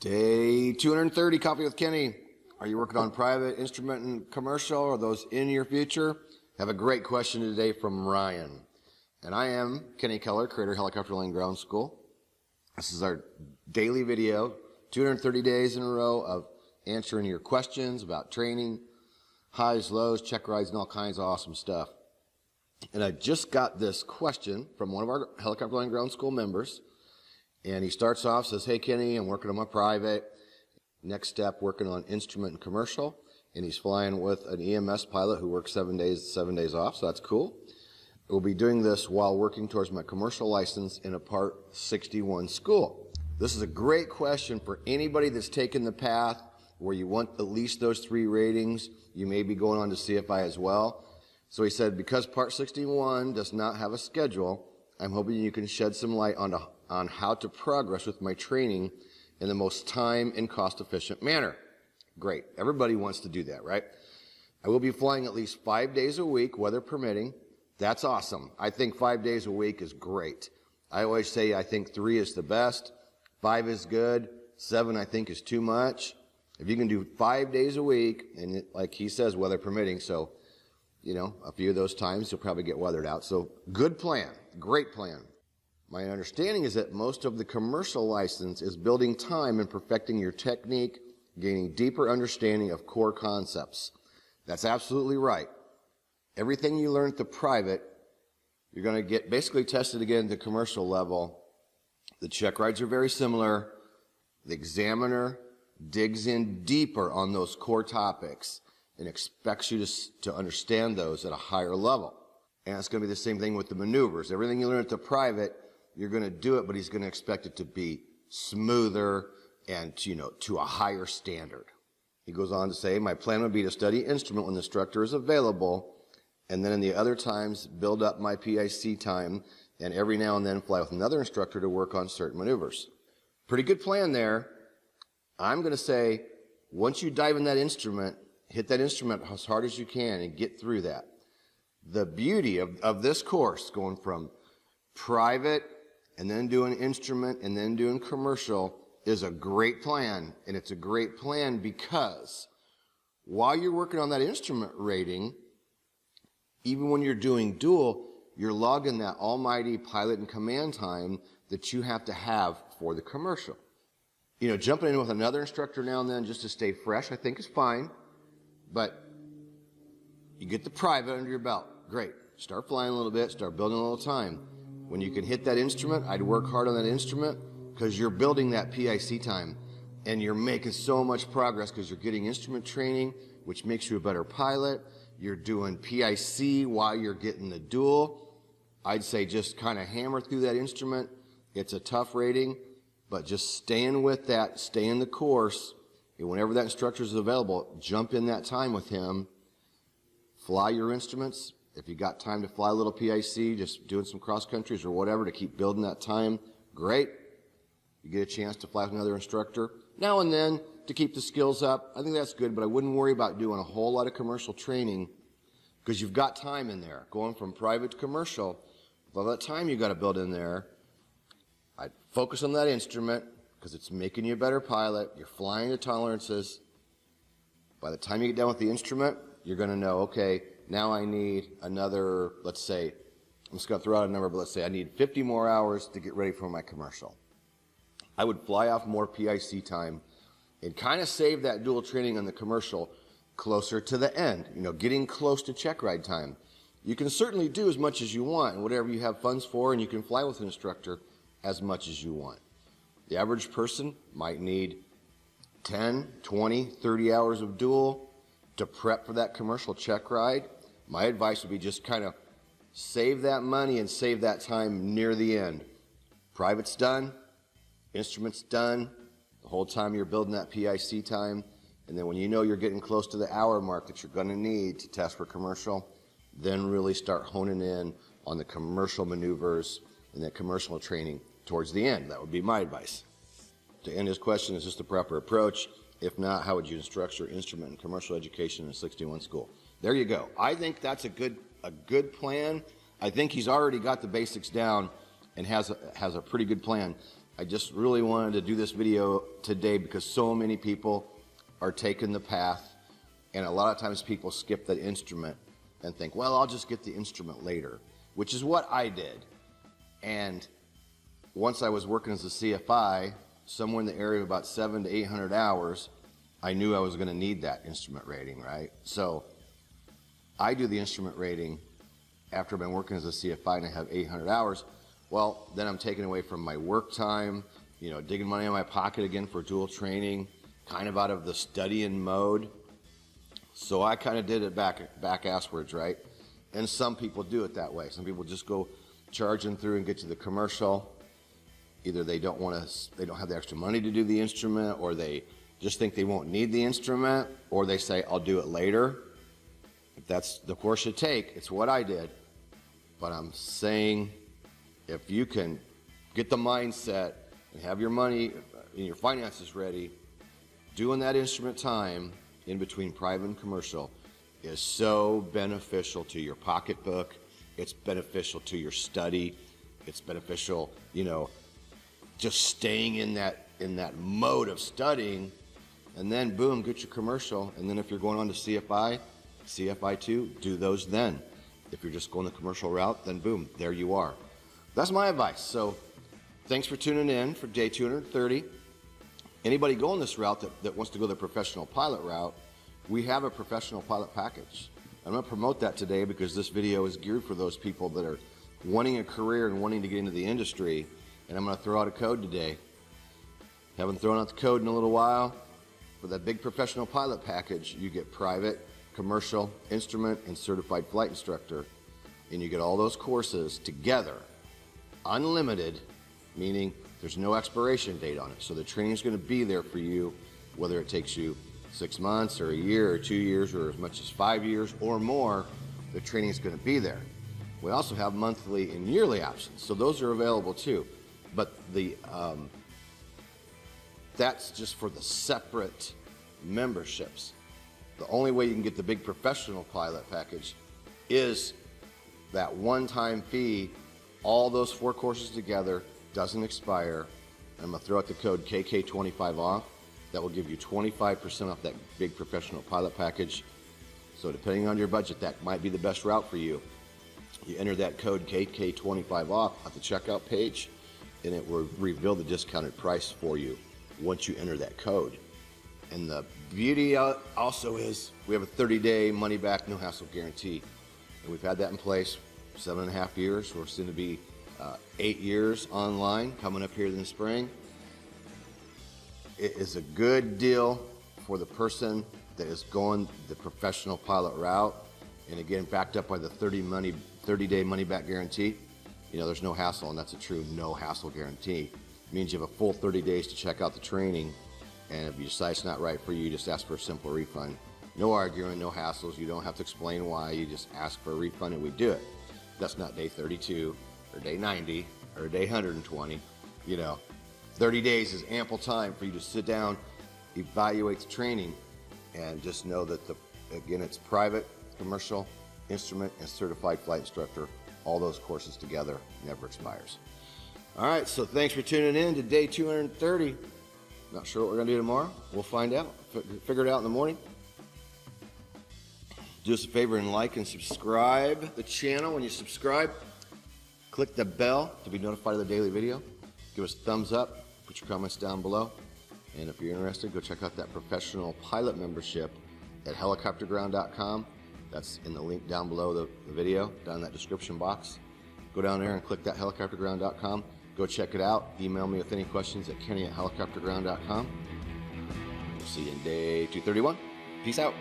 Day 230, Coffee with Kenny. Are you working on private, instrument, and commercial? Are those in your future? Have a great question today from Ryan. And I am Kenny Keller, creator of Helicopter Landing Ground School. This is our daily video, 230 days in a row of answering your questions about training, highs, lows, check rides, and all kinds of awesome stuff. And I just got this question from one of our Helicopter Landing Ground School members. And he starts off, says, hey, Kenny, I'm working on my private. Next step, working on instrument and commercial. And he's flying with an EMS pilot who works 7 days off, so that's cool. We'll be doing this while working towards my commercial license in a Part 61 school. This is a great question for anybody that's taken the path where you want at least those 3 ratings. You may be going on to CFI as well. So he said, because Part 61 does not have a schedule, I'm hoping you can shed some light on how to progress with my training in the most time and cost-efficient manner. Great. Everybody wants to do that, right? I will be flying at least 5 days a week, weather permitting. That's awesome. I think 5 days a week is great. I always say I think 3 is the best. 5 is good. 7 I think is too much. If you can do 5 days a week, and like he says, weather permitting, so, you know, a few of those times you'll probably get weathered out. So good plan. Great plan. My understanding is that most of the commercial license is building time and perfecting your technique, gaining deeper understanding of core concepts. That's absolutely right. Everything you learn at the private, you're going to get basically tested again at the commercial level. The check rides are very similar. The examiner digs in deeper on those core topics and expects you to understand those at a higher level. And it's going to be the same thing with the maneuvers. Everything you learn at the private, you're going to do it, but he's going to expect it to be smoother and, to a higher standard. He goes on to say, my plan would be to study instrument when the instructor is available, and then in the other times, build up my PIC time, and every now and then fly with another instructor to work on certain maneuvers. Pretty good plan there. I'm going to say, once you dive in that instrument, hit that instrument as hard as you can and get through that. The beauty of this course, going from private and then doing instrument and then doing commercial, is a great plan. And it's a great plan because while you're working on that instrument rating, even when you're doing dual, you're logging that almighty pilot and command time that you have to have for the commercial. Jumping in with another instructor now and then just to stay fresh, I think is fine. But you get the private under your belt. Great. Start flying a little bit, start building a little time. When you can hit that instrument, I'd work hard on that instrument because you're building that PIC time and you're making so much progress because you're getting instrument training, which makes you a better pilot. You're doing PIC while you're getting the dual. I'd say just kind of hammer through that instrument. It's a tough rating, but just staying with that, stay in the course, and whenever that instructor is available, jump in that time with him, fly your instruments. If you got time to fly a little PIC, just doing some cross countries or whatever to keep building that time, great. You get a chance to fly with another instructor now and then to keep the skills up. I think that's good, but I wouldn't worry about doing a whole lot of commercial training because you've got time in there. Going from private to commercial, with all that time you got to build in there, I'd focus on that instrument because it's making you a better pilot. You're flying the tolerances. By the time you get done with the instrument, you're going to know, okay, now I need another, let's say, I'm just going to throw out a number, but let's say I need 50 more hours to get ready for my commercial. I would fly off more PIC time and kind of save that dual training on the commercial closer to the end, getting close to check ride time. You can certainly do as much as you want and whatever you have funds for, and you can fly with an instructor as much as you want. The average person might need 10, 20, 30 hours of dual to prep for that commercial check ride. My advice would be just kind of save that money and save that time near the end. Private's done, instrument's done, the whole time you're building that PIC time, and then when you know you're getting close to the hour mark that you're going to need to test for commercial, then really start honing in on the commercial maneuvers and that commercial training towards the end. That would be my advice. To end his question, is this the proper approach? If not, how would you instruct your instrument and commercial education in a 61 school? There you go. I think that's a good plan. I think he's already got the basics down and has a pretty good plan. I just really wanted to do this video today because so many people are taking the path, and a lot of times people skip the instrument and think, well, I'll just get the instrument later, which is what I did. And once I was working as a CFI, somewhere in the area of about 700 to 800 hours, I knew I was going to need that instrument rating, right? So I do the instrument rating after I've been working as a CFI and I have 800 hours. Well, then I'm taking away from my work time, digging money in my pocket again for dual training, kind of out of the studying mode. So I kind of did it back asswards, right? And some people do it that way. Some people just go charging through and get to the commercial. Either they don't have the extra money to do the instrument, or they just think they won't need the instrument, or they say, I'll do it later. If that's the course you take, it's what I did. But I'm saying, if you can get the mindset and have your money and your finances ready, doing that instrument time in between private and commercial is so beneficial to your pocketbook. It's beneficial to your study. It's beneficial, just staying in that mode of studying, and then boom, get your commercial. And then if you're going on to CFI 2, do those then. If you're just going the commercial route, then boom, there you are. That's my advice. So thanks for tuning in for day 230. Anybody going this route that wants to go the professional pilot route, we have a professional pilot package. I'm going to promote that today because this video is geared for those people that are wanting a career and wanting to get into the industry. And I'm going to throw out a code today. Haven't thrown out the code in a little while. For that big professional pilot package, you get private, commercial, instrument, and certified flight instructor. And you get all those courses together, unlimited, meaning there's no expiration date on it. So the training is going to be there for you, whether it takes you 6 months or a year or 2 years or as much as 5 years or more, the training is going to be there. We also have monthly and yearly options, so those are available too. But that's just for the separate memberships. The only way you can get the big professional pilot package is that one-time fee. All those 4 courses together, doesn't expire. I'm going to throw out the code KK25 off. That will give you 25% off that big professional pilot package. So depending on your budget, that might be the best route for you. You enter that code KK25 off at the checkout page, and it will reveal the discounted price for you once you enter that code. And the beauty also is we have a 30-day money-back, no-hassle guarantee. And we've had that in place 7.5 years. We're soon to be 8 years online, coming up here in the spring. It is a good deal for the person that is going the professional pilot route. And again, backed up by the 30-day money-back guarantee. There's no hassle, and that's a true no-hassle guarantee. It means you have a full 30 days to check out the training, and if you decide it's not right for you, just ask for a simple refund. No arguing, no hassles. You don't have to explain why. You just ask for a refund, and we do it. That's not day 32 or day 90 or day 120. 30 days is ample time for you to sit down, evaluate the training, and just know that again, it's private, commercial, instrument, and certified flight instructor. All those courses together, never expires. All right, so thanks for tuning in to day 230. Not sure what we're going to do tomorrow. We'll find out. Figure it out in the morning. Do us a favor and like and subscribe the channel. When you subscribe, click the bell to be notified of the daily video. Give us a thumbs up. Put your comments down below. And if you're interested, go check out that professional pilot membership at helicopterground.com. That's in the link down below the video, down in that description box. Go down there and click that helicopterground.com. Go check it out. Email me with any questions at kenny@helicopterground.com. We'll see you in day 231. Peace out.